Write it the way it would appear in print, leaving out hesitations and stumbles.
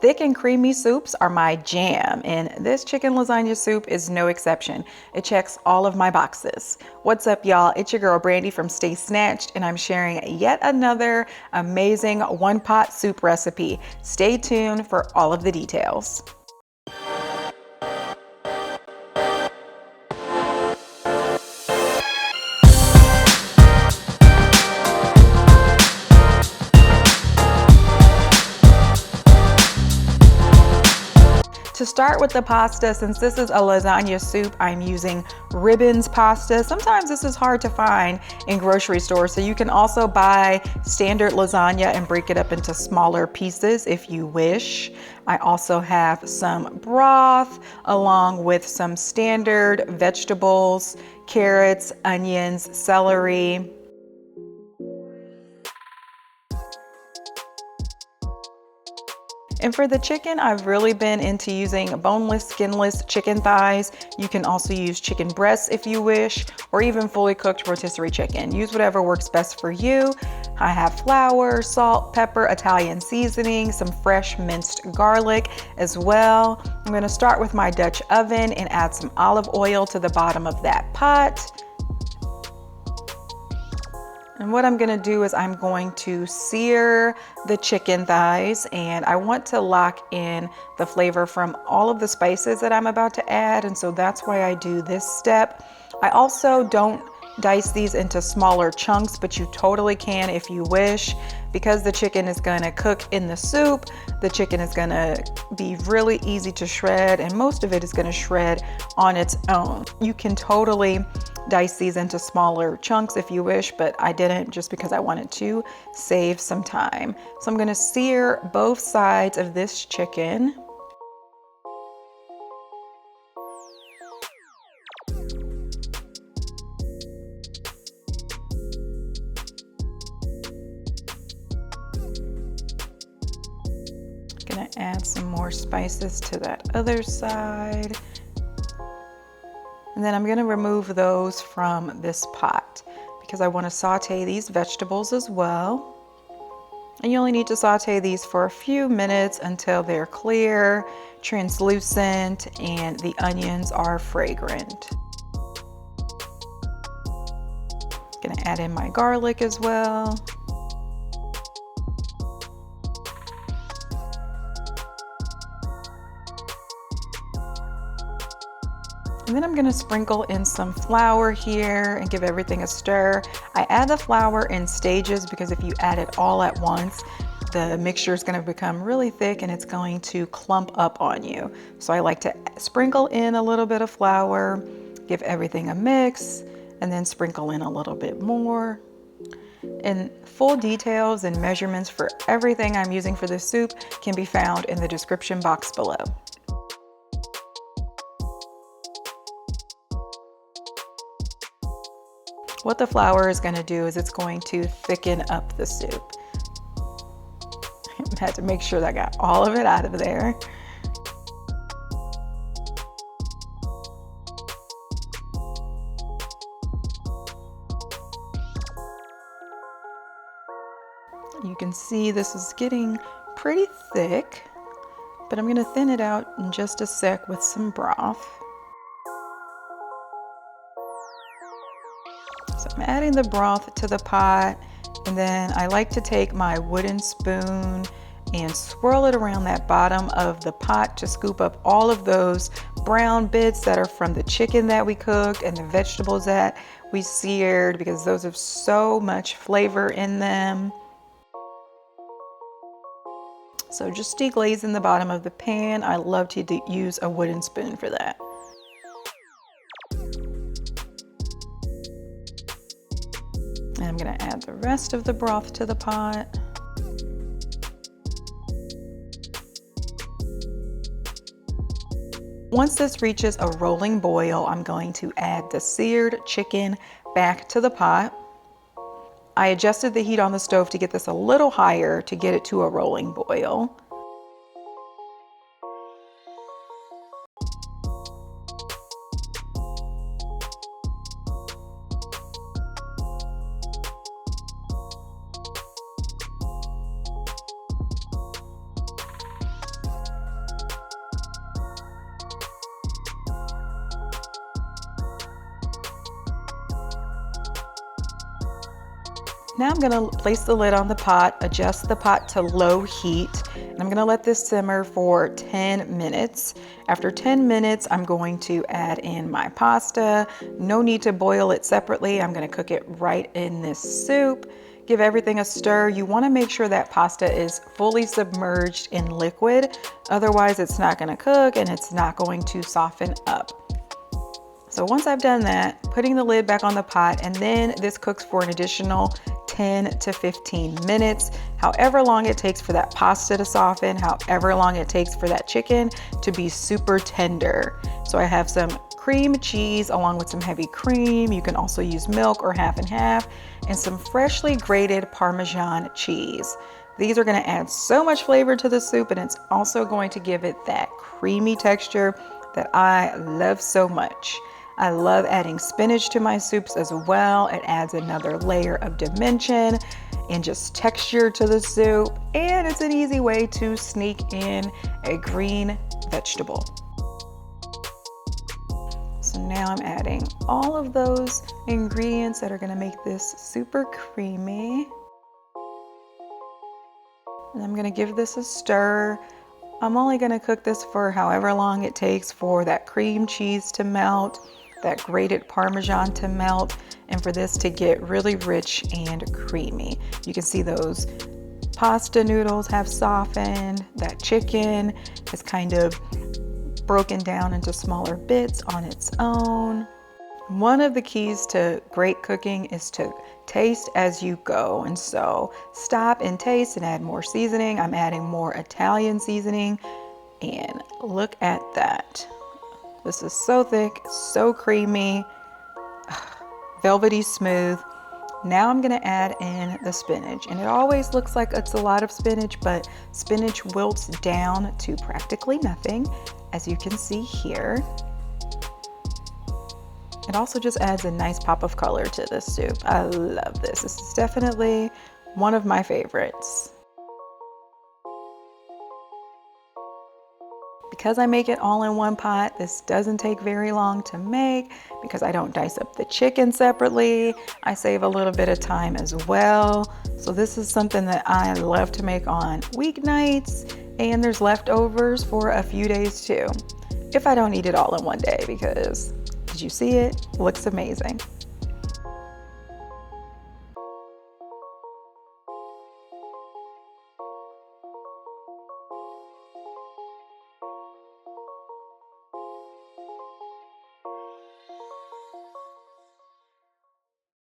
Thick and creamy soups are my jam, and this chicken lasagna soup is no exception. It checks all of my boxes. What's up, y'all? It's your girl Brandy from Stay Snatched, and I'm sharing yet another amazing one-pot soup recipe. Stay tuned for all of the details. To start with the pasta, since this is a lasagna soup, I'm using ribbons pasta. Sometimes this is hard to find in grocery stores, so you can also buy standard lasagna and break it up into smaller pieces if you wish. I also have some broth along with some standard vegetables, carrots, onions, celery. And for the chicken, I've really been into using boneless, skinless chicken thighs. You can also use chicken breasts if you wish, or even fully cooked rotisserie chicken. Use whatever works best for you. I have flour, salt, pepper, Italian seasoning, some fresh minced garlic as well. I'm gonna start with my Dutch oven and add some olive oil to the bottom of that pot. And what I'm gonna do is I'm going to sear the chicken thighs, and I want to lock in the flavor from all of the spices that I'm about to add, and so that's why I do this step. I also don't dice these into smaller chunks, but you totally can if you wish. Because the chicken is gonna cook in the soup, the chicken is gonna be really easy to shred, and most of it is gonna shred on its own. You can totally dice these into smaller chunks if you wish, but I didn't just because I wanted to save some time. So I'm gonna sear both sides of this chicken. Gonna add some more spices to that other side. And then I'm gonna remove those from this pot because I wanna saute these vegetables as well. And you only need to saute these for a few minutes until they're clear, translucent, and the onions are fragrant. Gonna add in my garlic as well. And then I'm gonna sprinkle in some flour here and give everything a stir. I add the flour in stages because if you add it all at once, the mixture is gonna become really thick and it's going to clump up on you. So I like to sprinkle in a little bit of flour, give everything a mix, and then sprinkle in a little bit more. And full details and measurements for everything I'm using for this soup can be found in the description box below. What the flour is going to do is it's going to thicken up the soup. I had to make sure that I got all of it out of there. You can see this is getting pretty thick, but I'm going to thin it out in just a sec with some broth. So I'm adding the broth to the pot, and then I like to take my wooden spoon and swirl it around that bottom of the pot to scoop up all of those brown bits that are from the chicken that we cooked and the vegetables that we seared, because those have so much flavor in them. So just deglazing the bottom of the pan. I love to use a wooden spoon for that. And I'm gonna add the rest of the broth to the pot. Once this reaches a rolling boil, I'm going to add the seared chicken back to the pot. I adjusted the heat on the stove to get this a little higher to get it to a rolling boil. Now I'm gonna place the lid on the pot, adjust the pot to low heat, and I'm gonna let this simmer for 10 minutes. After 10 minutes, I'm going to add in my pasta. No need to boil it separately. I'm gonna cook it right in this soup. Give everything a stir. You wanna make sure that pasta is fully submerged in liquid. Otherwise, it's not gonna cook and it's not going to soften up. So once I've done that, putting the lid back on the pot, and then this cooks for an additional 10 to 15 minutes, however long it takes for that pasta to soften, however long it takes for that chicken to be super tender. So I have some cream cheese along with some heavy cream. You can also use milk or half and half, and some freshly grated Parmesan cheese. These are gonna add so much flavor to the soup, and it's also going to give it that creamy texture that I love so much. I love adding spinach to my soups as well. It adds another layer of dimension and just texture to the soup. And it's an easy way to sneak in a green vegetable. So now I'm adding all of those ingredients that are gonna make this super creamy. And I'm gonna give this a stir. I'm only gonna cook this for however long it takes for that cream cheese to melt, that grated Parmesan to melt, and for this to get really rich and creamy. You can see those pasta noodles have softened, that chicken is kind of broken down into smaller bits on its own. One of the keys to great cooking is to taste as you go. And so stop and taste and add more seasoning. I'm adding more Italian seasoning, and look at that. This is so thick, so creamy, velvety smooth. Now I'm gonna add in the spinach, and it always looks like it's a lot of spinach, but spinach wilts down to practically nothing, as you can see here. It also just adds a nice pop of color to this soup. I love this. This is definitely one of my favorites. Because I make it all in one pot, this doesn't take very long to make because I don't dice up the chicken separately. I save a little bit of time as well. So this is something that I love to make on weeknights, and there's leftovers for a few days too. If I don't eat it all in one day, because did you see it? Looks amazing.